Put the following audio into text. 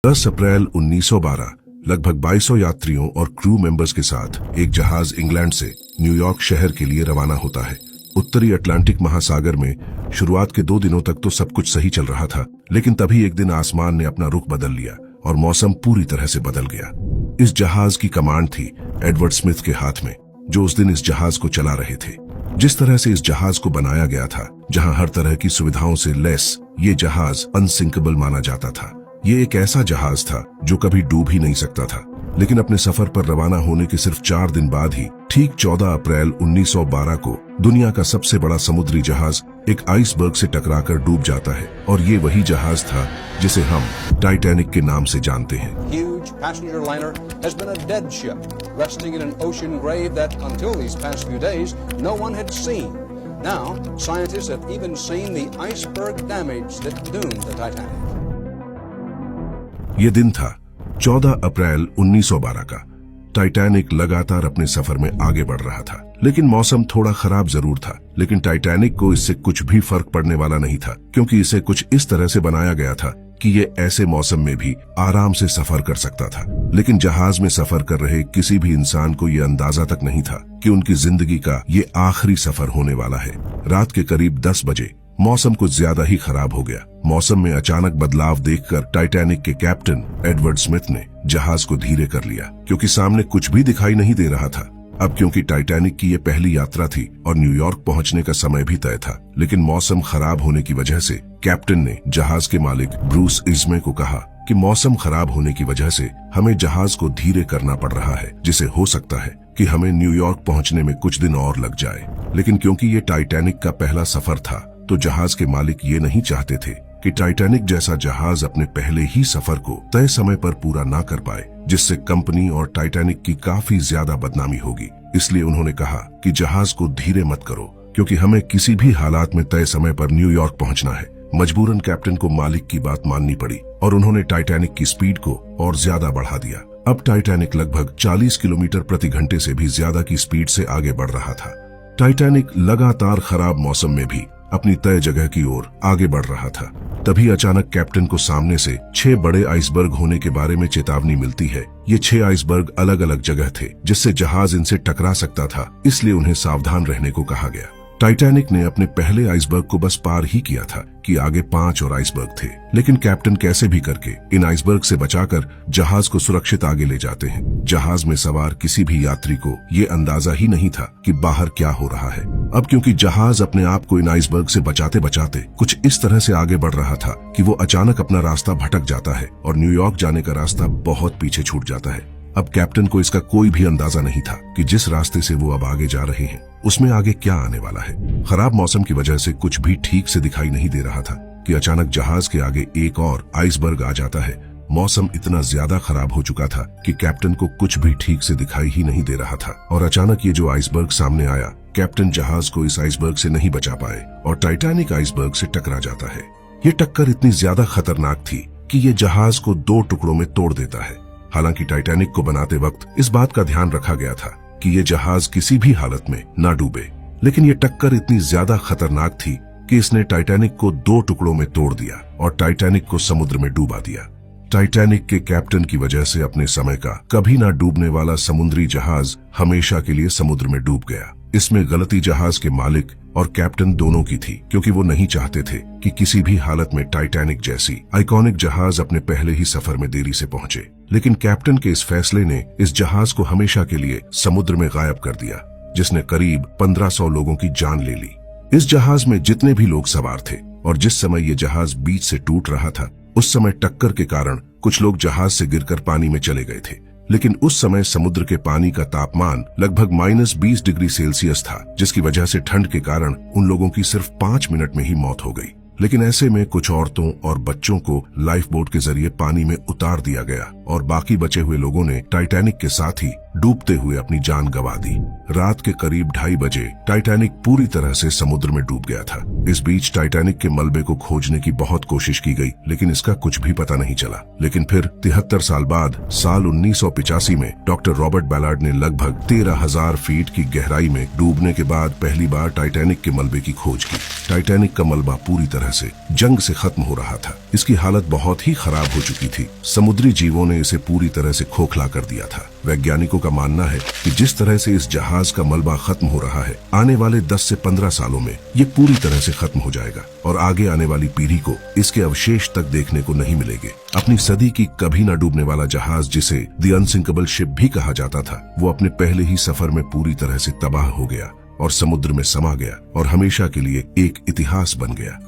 10 अप्रैल 1912 लगभग 2200 यात्रियों और क्रू मेंबर्स के साथ एक जहाज इंग्लैंड से न्यूयॉर्क शहर के लिए रवाना होता है। उत्तरी अटलांटिक महासागर में शुरुआत के 2 दिनों तक तो सब कुछ सही चल रहा था, लेकिन तभी एक दिन आसमान ने अपना रुख बदल लिया और मौसम पूरी तरह से बदल गया। इस जहाज की कमांड थी एडवर्ड स्मिथ के हाथ में, जो उस दिन इस जहाज को चला रहे थे। जिस तरह से इस जहाज को बनाया गया था, जहां हर तरह की सुविधाओं से लैस ये जहाज अनसिंकेबल माना जाता था। ये एक ऐसा जहाज था जो कभी डूब ही नहीं सकता था। लेकिन अपने सफर पर रवाना होने के सिर्फ 4 दिन बाद ही ठीक 14 अप्रैल 1912 को दुनिया का सबसे बड़ा समुद्री जहाज एक आइसबर्ग से टकराकर डूब जाता है। और ये वही जहाज था जिसे हम टाइटैनिक के नाम से जानते हैं। Huge passenger liner has been a dead ship, resting in an ocean grave that until these past few days no one had seen. Now, scientists have even seen the iceberg damage that doomed the Titanic. ये दिन था 14 अप्रैल 1912 का। Titanic लगातार अपने सफर में आगे बढ़ रहा था, लेकिन मौसम थोड़ा खराब जरूर था। लेकिन टाइटैनिक को इससे कुछ भी फर्क पड़ने वाला नहीं था, क्योंकि इसे कुछ इस तरह से बनाया गया था कि ये ऐसे मौसम में भी आराम से सफर कर सकता था। लेकिन जहाज में सफर कर रहे किसी भी इंसान को ये अंदाजा तक नहीं था कि उनकी जिंदगी का ये आखिरी सफर होने वाला है। रात के करीब 10 बजे मौसम कुछ ज्यादा ही खराब हो गया। मौसम में अचानक बदलाव देखकर टाइटैनिक के कैप्टन एडवर्ड स्मिथ ने जहाज को धीरे कर लिया, क्योंकि सामने कुछ भी दिखाई नहीं दे रहा था। अब क्योंकि टाइटैनिक की ये पहली यात्रा थी और न्यूयॉर्क पहुंचने का समय भी तय था, लेकिन मौसम खराब होने की वजह से कैप्टन ने जहाज के मालिक ब्रूस इस्मे को कहा कि मौसम खराब होने की वजह से हमें जहाज को धीरे करना पड़ रहा है, जिसे हो सकता है कि हमें न्यूयॉर्क पहुंचने में कुछ दिन और लग जाए। लेकिन क्योंकि ये टाइटैनिक का पहला सफर था, तो जहाज के मालिक ये नहीं चाहते थे कि टाइटैनिक जैसा जहाज अपने पहले ही सफर को तय समय पर पूरा ना कर पाए, जिससे कंपनी और टाइटैनिक की काफी ज्यादा बदनामी होगी। इसलिए उन्होंने कहा कि जहाज को धीरे मत करो, क्योंकि हमें किसी भी हालात में तय समय पर न्यूयॉर्क पहुंचना है। मजबूरन कैप्टन को मालिक की बात माननी पड़ी और उन्होंने टाइटैनिक की स्पीड को और ज्यादा बढ़ा दिया। अब टाइटैनिक लगभग 40 किलोमीटर प्रति घंटे से भी ज्यादा की स्पीड से आगे बढ़ रहा था। टाइटैनिक लगातार खराब मौसम में भी अपनी तय जगह की ओर आगे बढ़ रहा था। तभी अचानक कैप्टन को सामने से 6 बड़े आइसबर्ग होने के बारे में चेतावनी मिलती है। ये 6 आइसबर्ग अलग अलग जगह थे, जिससे जहाज इनसे टकरा सकता था, इसलिए उन्हें सावधान रहने को कहा गया। टाइटैनिक ने अपने पहले आइसबर्ग को बस पार ही किया था कि आगे 5 और आइसबर्ग थे। लेकिन कैप्टन कैसे भी करके इन आइसबर्ग से बचाकर जहाज को सुरक्षित आगे ले जाते हैं। जहाज में सवार किसी भी यात्री को ये अंदाजा ही नहीं था कि बाहर क्या हो रहा है। अब क्योंकि जहाज अपने आप को इन आइसबर्ग से बचाते बचाते कुछ इस तरह से आगे बढ़ रहा था कि वो अचानक अपना रास्ता भटक जाता है और न्यूयॉर्क जाने का रास्ता बहुत पीछे छूट जाता है। अब कैप्टन को इसका कोई भी अंदाजा नहीं था कि जिस रास्ते से वो अब आगे जा रहे हैं, उसमें आगे क्या आने वाला है। खराब मौसम की वजह से कुछ भी ठीक से दिखाई नहीं दे रहा था कि अचानक जहाज के आगे एक और आइसबर्ग आ जाता है। मौसम इतना ज्यादा खराब हो चुका था कि कैप्टन को कुछ भी ठीक से दिखाई ही नहीं दे रहा था। और अचानक ये जो आइसबर्ग सामने आया, कैप्टन जहाज को इस आइसबर्ग से नहीं बचा पाए और टाइटैनिक आइसबर्ग से टकरा जाता है। ये टक्कर इतनी ज्यादा खतरनाक थी कि ये जहाज को 2 टुकड़ों में तोड़ देता है। हालांकि टाइटैनिक को बनाते वक्त इस बात का ध्यान रखा गया था कि ये जहाज किसी भी हालत में ना डूबे, लेकिन ये टक्कर इतनी ज्यादा खतरनाक थी कि इसने टाइटैनिक को 2 टुकड़ों में तोड़ दिया और टाइटैनिक को समुद्र में डूबा दिया। टाइटैनिक के कैप्टन की वजह से अपने समय का कभी ना डूबने वाला समुद्री जहाज हमेशा के लिए समुद्र में डूब गया। इसमें गलती जहाज के मालिक और कैप्टन दोनों की थी, क्योंकि वो नहीं चाहते थे कि किसी भी हालत में टाइटैनिक जैसी आइकॉनिक जहाज अपने पहले ही सफर में देरी से पहुंचे। लेकिन कैप्टन के इस फैसले ने इस जहाज को हमेशा के लिए समुद्र में गायब कर दिया, जिसने करीब 1500 लोगों की जान ले ली। इस जहाज में जितने भी लोग सवार थे और जिस समय ये जहाज बीच से टूट रहा था, उस समय टक्कर के कारण कुछ लोग जहाज से गिरकर पानी में चले गए थे। लेकिन उस समय समुद्र के पानी का तापमान लगभग -20 डिग्री सेल्सियस था, जिसकी वजह से ठंड के कारण उन लोगों की सिर्फ 5 मिनट में ही मौत हो गई। लेकिन ऐसे में कुछ औरतों और बच्चों को लाइफ बोट के जरिए पानी में उतार दिया गया और बाकी बचे हुए लोगों ने टाइटैनिक के साथ ही डूबते हुए अपनी जान गंवा दी। रात के करीब 2:30 बजे टाइटैनिक पूरी तरह से समुद्र में डूब गया था। इस बीच टाइटैनिक के मलबे को खोजने की बहुत कोशिश की गई, लेकिन इसका कुछ भी पता नहीं चला। लेकिन फिर 73 साल बाद साल 1985 में डॉक्टर रॉबर्ट बैलार्ड ने लगभग 13,000 फीट की गहराई में डूबने के बाद पहली बार टाइटैनिक के मलबे की खोज की। टाइटैनिक का मलबा पूरी तरह से जंग से खत्म हो रहा था। इसकी हालत बहुत ही खराब हो चुकी थी। समुद्री जीवों ने इसे पूरी तरह से खोखला कर दिया था। वैज्ञानिकों का मानना है कि जिस तरह से इस जहाज का मलबा खत्म हो रहा है, आने वाले 10 से 15 सालों में ये पूरी तरह से खत्म हो जाएगा और आगे आने वाली पीढ़ी को इसके अवशेष तक देखने को नहीं मिलेंगे। अपनी सदी की कभी न डूबने वाला जहाज, जिसे द अनसिंकेबल शिप भी कहा जाता था, वो अपने पहले ही सफर में पूरी तरह से तबाह हो गया और समुद्र में समा गया और हमेशा के लिए एक इतिहास बन गया।